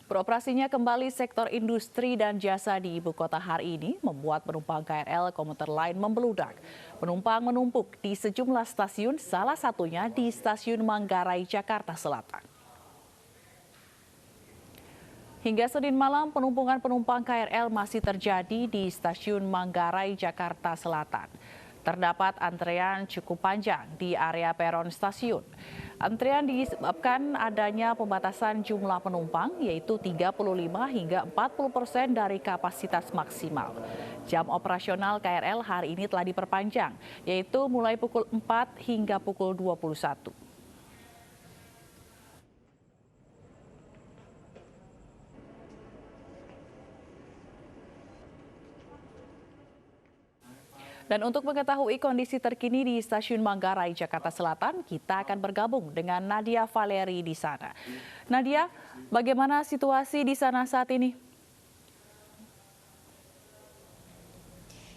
Beroperasinya kembali sektor industri dan jasa di ibu kota hari ini membuat penumpang KRL komuter lain membeludak. Penumpang menumpuk di sejumlah stasiun, salah satunya di Stasiun Manggarai, Jakarta Selatan. Hingga Senin malam, penumpukan penumpang KRL masih terjadi di Stasiun Manggarai, Jakarta Selatan. Terdapat antrean cukup panjang di area peron stasiun. Antrean disebabkan adanya pembatasan jumlah penumpang, yaitu 35 hingga 40% dari kapasitas maksimal. Jam operasional KRL hari ini telah diperpanjang, yaitu mulai pukul 4 hingga pukul 21. Dan untuk mengetahui kondisi terkini di Stasiun Manggarai, Jakarta Selatan, kita akan bergabung dengan Nadia Valeri di sana. Nadia, bagaimana situasi di sana saat ini?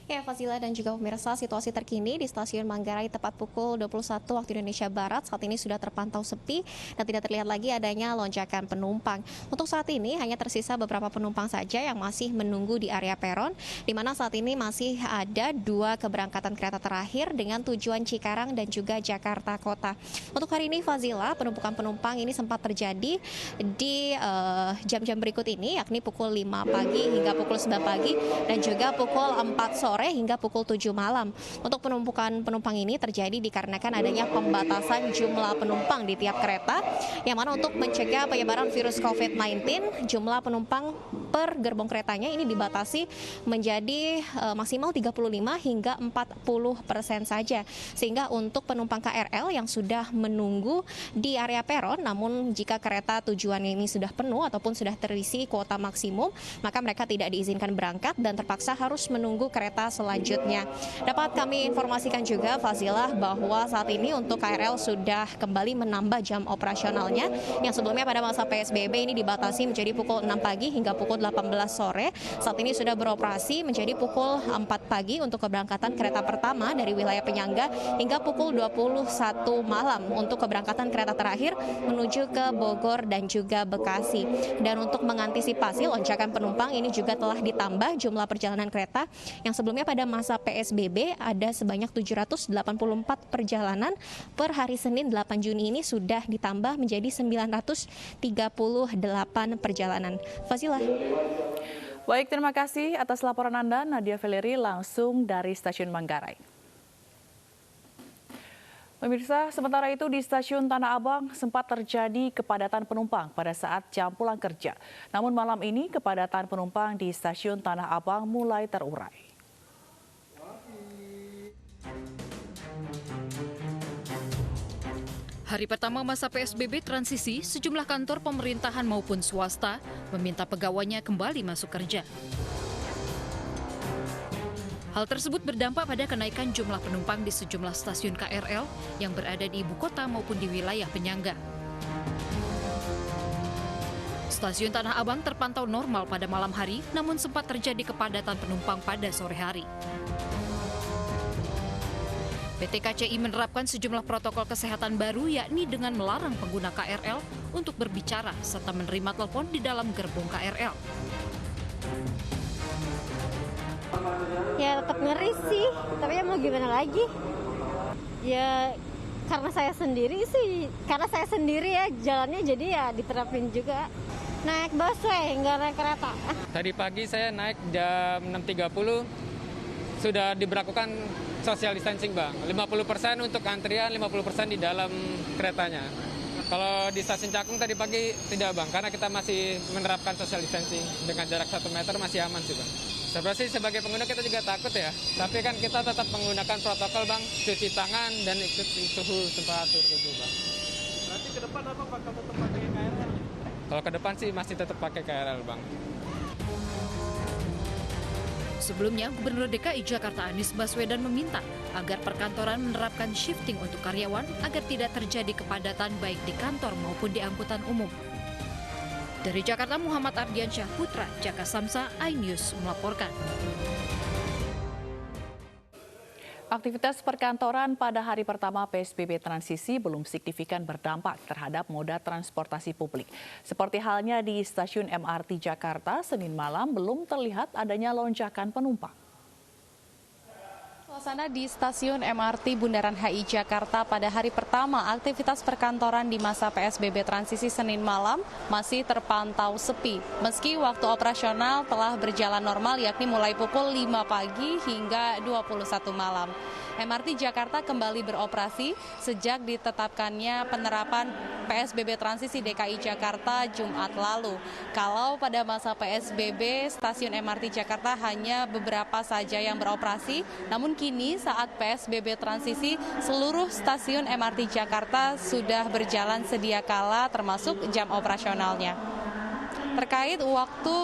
Ya, Fazila dan juga pemirsa, situasi terkini di Stasiun Manggarai tepat pukul 21 waktu Indonesia Barat saat ini sudah terpantau sepi dan tidak terlihat lagi adanya lonjakan penumpang. Untuk saat ini hanya tersisa beberapa penumpang saja yang masih menunggu di area peron, di mana saat ini masih ada 2 keberangkatan kereta terakhir dengan tujuan Cikarang dan juga Jakarta Kota. Untuk hari ini, Fazila, penumpukan penumpang ini sempat terjadi di jam-jam berikut ini, yakni pukul 5 pagi hingga pukul 9 pagi dan juga pukul 4 sore hingga pukul 7 malam. Untuk penumpukan penumpang ini terjadi dikarenakan adanya pembatasan jumlah penumpang di tiap kereta, yang mana untuk mencegah penyebaran virus COVID-19, jumlah penumpang per gerbong keretanya ini dibatasi menjadi maksimal 35 hingga 40% saja. Sehingga untuk penumpang KRL yang sudah menunggu di area peron, namun jika kereta tujuannya ini sudah penuh ataupun sudah terisi kuota maksimum, maka mereka tidak diizinkan berangkat dan terpaksa harus menunggu kereta selanjutnya. Dapat kami informasikan juga, Fazilah, bahwa saat ini untuk KRL sudah kembali menambah jam operasionalnya, yang sebelumnya pada masa PSBB ini dibatasi menjadi pukul 6 pagi hingga pukul 18 sore. Saat ini sudah beroperasi menjadi pukul 4 pagi untuk keberangkatan kereta pertama dari wilayah penyangga hingga pukul 21 malam untuk keberangkatan kereta terakhir menuju ke Bogor dan juga Bekasi. Dan untuk mengantisipasi lonjakan penumpang ini juga telah ditambah jumlah perjalanan kereta yang sebelumnya pada masa PSBB ada sebanyak 784 perjalanan, per hari Senin 8 Juni ini sudah ditambah menjadi 938 perjalanan. Fasilah. Baik, terima kasih atas laporan Anda, Nadia Valeri, langsung dari Stasiun Manggarai. Pemirsa, sementara itu di Stasiun Tanah Abang sempat terjadi kepadatan penumpang pada saat jam pulang kerja. Namun malam ini kepadatan penumpang di Stasiun Tanah Abang mulai terurai. Hari pertama masa PSBB transisi, sejumlah kantor pemerintahan maupun swasta meminta pegawainya kembali masuk kerja. Hal tersebut berdampak pada kenaikan jumlah penumpang di sejumlah stasiun KRL yang berada di ibu kota maupun di wilayah penyangga. Stasiun Tanah Abang terpantau normal pada malam hari, namun sempat terjadi kepadatan penumpang pada sore hari. PT KCI menerapkan sejumlah protokol kesehatan baru, yakni dengan melarang pengguna KRL untuk berbicara serta menerima telepon di dalam gerbong KRL. Ya tetap ngeri sih, tapi ya mau gimana lagi? Ya karena saya sendiri ya jalannya, jadi ya diterapin juga. Naik busway, nggak naik kereta. Tadi pagi saya naik jam 6.30, sudah diberlakukan social distancing, Bang. 50% untuk antrian, 50% di dalam keretanya. Kalau di stasiun Cakung tadi pagi tidak, Bang, karena kita masih menerapkan social distancing dengan jarak 1 meter, masih aman sih, Bang. Sebenarnya sebagai pengguna kita juga takut ya, tapi kan kita tetap menggunakan protokol, Bang, cuci tangan dan ikuti suhu temperatur gitu, Bang. Berarti ke depan apa bakal tetap pakai KRL? Kalau ke depan sih masih tetap pakai KRL, Bang. Sebelumnya, Gubernur DKI Jakarta Anies Baswedan meminta agar perkantoran menerapkan shifting untuk karyawan agar tidak terjadi kepadatan baik di kantor maupun di angkutan umum. Dari Jakarta, Muhammad Ardiansyah Putra, Jaka Samsa, iNews melaporkan. Aktivitas perkantoran pada hari pertama PSBB transisi belum signifikan berdampak terhadap moda transportasi publik. Seperti halnya di stasiun MRT Jakarta, Senin malam belum terlihat adanya lonjakan penumpang. Suasana di stasiun MRT Bundaran HI Jakarta pada hari pertama aktivitas perkantoran di masa PSBB transisi Senin malam masih terpantau sepi. Meski waktu operasional telah berjalan normal yakni mulai pukul 5 pagi hingga 21 malam. MRT Jakarta kembali beroperasi sejak ditetapkannya penerapan PSBB transisi DKI Jakarta Jumat lalu. Kalau pada masa PSBB stasiun MRT Jakarta hanya beberapa saja yang beroperasi, namun kini saat PSBB transisi seluruh stasiun MRT Jakarta sudah berjalan sedia kala termasuk jam operasionalnya. Terkait waktu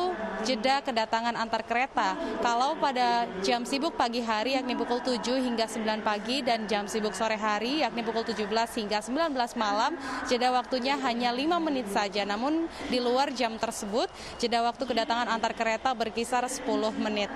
jeda kedatangan antar kereta, kalau pada jam sibuk pagi hari yakni pukul 7 hingga 9 pagi dan jam sibuk sore hari yakni pukul 17 hingga 19 malam, jeda waktunya hanya 5 menit saja. Namun di luar jam tersebut, jeda waktu kedatangan antar kereta berkisar 10 menit.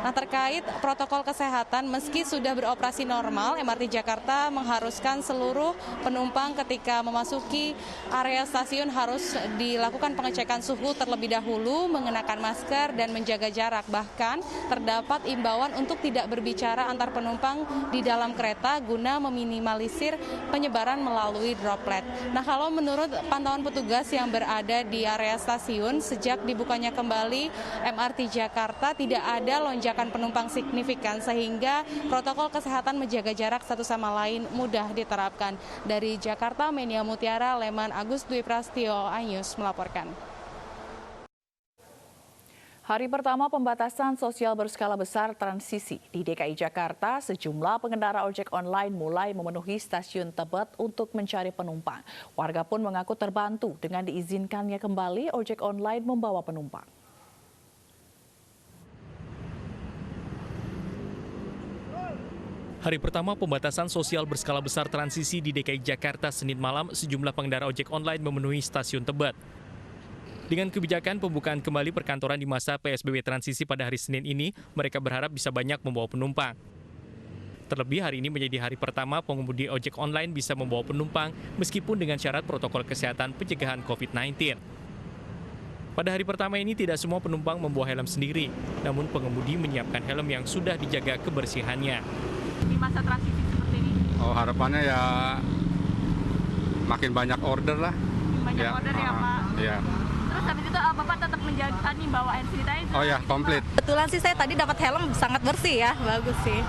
Nah, terkait protokol kesehatan, meski sudah beroperasi normal, MRT Jakarta mengharuskan seluruh penumpang ketika memasuki area stasiun harus dilakukan pengecekan suhu terlebih dahulu, mengenakan masker dan menjaga jarak. Bahkan terdapat imbauan untuk tidak berbicara antar penumpang di dalam kereta guna meminimalisir penyebaran melalui droplet. Nah, kalau menurut pantauan petugas yang berada di area stasiun, sejak dibukanya kembali MRT Jakarta tidak ada lonjakan penumpang signifikan sehingga protokol kesehatan menjaga jarak satu sama lain mudah diterapkan. Dari Jakarta, Menia Mutiara, Leman Agus Dwi Prastio, iNews melaporkan. Hari pertama pembatasan sosial berskala besar transisi di DKI Jakarta, sejumlah pengendara ojek online mulai memenuhi stasiun Tebet untuk mencari penumpang. Warga pun mengaku terbantu dengan diizinkannya kembali ojek online membawa penumpang. Hari pertama pembatasan sosial berskala besar transisi di DKI Jakarta Senin malam, sejumlah pengendara ojek online memenuhi stasiun Tebet. Dengan kebijakan pembukaan kembali perkantoran di masa PSBB transisi pada hari Senin ini, mereka berharap bisa banyak membawa penumpang. Terlebih hari ini menjadi hari pertama pengemudi ojek online bisa membawa penumpang meskipun dengan syarat protokol kesehatan pencegahan COVID-19. Pada hari pertama ini tidak semua penumpang membawa helm sendiri, namun pengemudi menyiapkan helm yang sudah dijaga kebersihannya. Di masa transisi seperti ini? Oh, harapannya ya makin banyak order lah. Banyak ya, order ya Pak? Iya. Terus habis itu Bapak tetap menjaga nih bawa hand sanitizer? Oh ya, komplit. Kebetulan sih saya tadi dapat helm sangat bersih ya, bagus sih.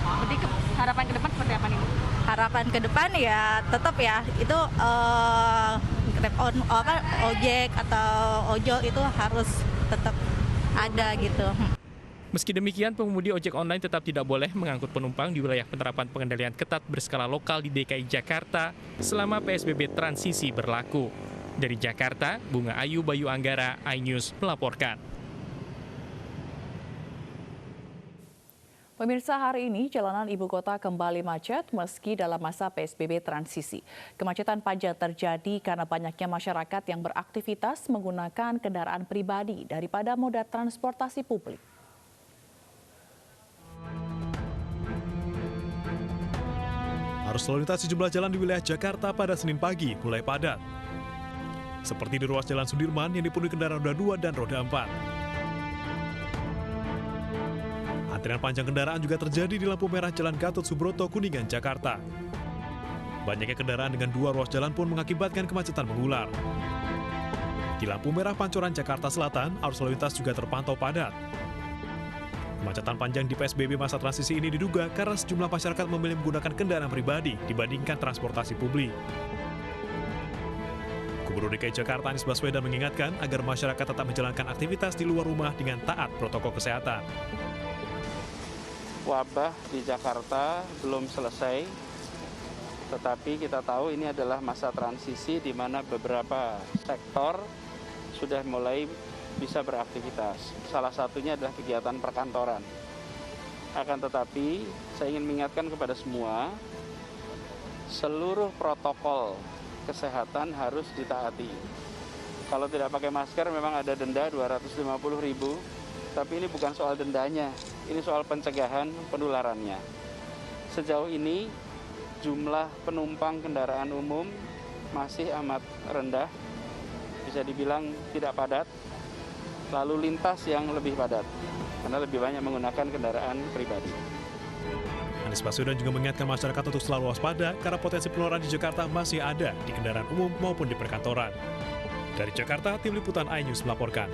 Jadi harapan ke depan seperti apa nih Bu? Harapan ke depan ya tetap ya, itu ojek atau ojol itu harus tetap ada gitu. Meski demikian, pengemudi ojek online tetap tidak boleh mengangkut penumpang di wilayah penerapan pengendalian ketat berskala lokal di DKI Jakarta selama PSBB transisi berlaku. Dari Jakarta, Bunga Ayu Bayu Anggara, iNews melaporkan. Pemirsa, hari ini jalanan ibu kota kembali macet meski dalam masa PSBB transisi. Kemacetan panjang terjadi karena banyaknya masyarakat yang beraktivitas menggunakan kendaraan pribadi daripada moda transportasi publik. Arus lalu lintas sejumlah jalan di wilayah Jakarta pada Senin pagi mulai padat. Seperti di ruas Jalan Sudirman yang dipenuhi kendaraan roda 2 dan roda 4. Antrian panjang kendaraan juga terjadi di lampu merah Jalan Gatot Subroto, Kuningan, Jakarta. Banyaknya kendaraan dengan dua ruas jalan pun mengakibatkan kemacetan mengular. Di lampu merah Pancoran, Jakarta Selatan, arus lalu lintas juga terpantau padat. Kemacetan panjang di PSBB masa transisi ini diduga karena sejumlah masyarakat memilih menggunakan kendaraan pribadi dibandingkan transportasi publik. Gubernur DKI Jakarta Anies Baswedan mengingatkan agar masyarakat tetap menjalankan aktivitas di luar rumah dengan taat protokol kesehatan. Wabah di Jakarta belum selesai, tetapi kita tahu ini adalah masa transisi di mana beberapa sektor sudah mulai bisa beraktivitas. Salah satunya adalah kegiatan perkantoran. Akan tetapi, saya ingin mengingatkan kepada semua, seluruh protokol kesehatan harus ditaati. Kalau tidak pakai masker memang ada denda 250.000, tapi ini bukan soal dendanya, ini soal pencegahan penularannya. sejauh ini jumlah penumpang kendaraan umum masih amat rendah, bisa dibilang tidak padat, lalu lintas yang lebih padat, karena lebih banyak menggunakan kendaraan pribadi. Anies Baswedan juga mengingatkan masyarakat untuk selalu waspada karena potensi penularan di Jakarta masih ada di kendaraan umum maupun di perkantoran. Dari Jakarta, Tim Liputan iNews melaporkan.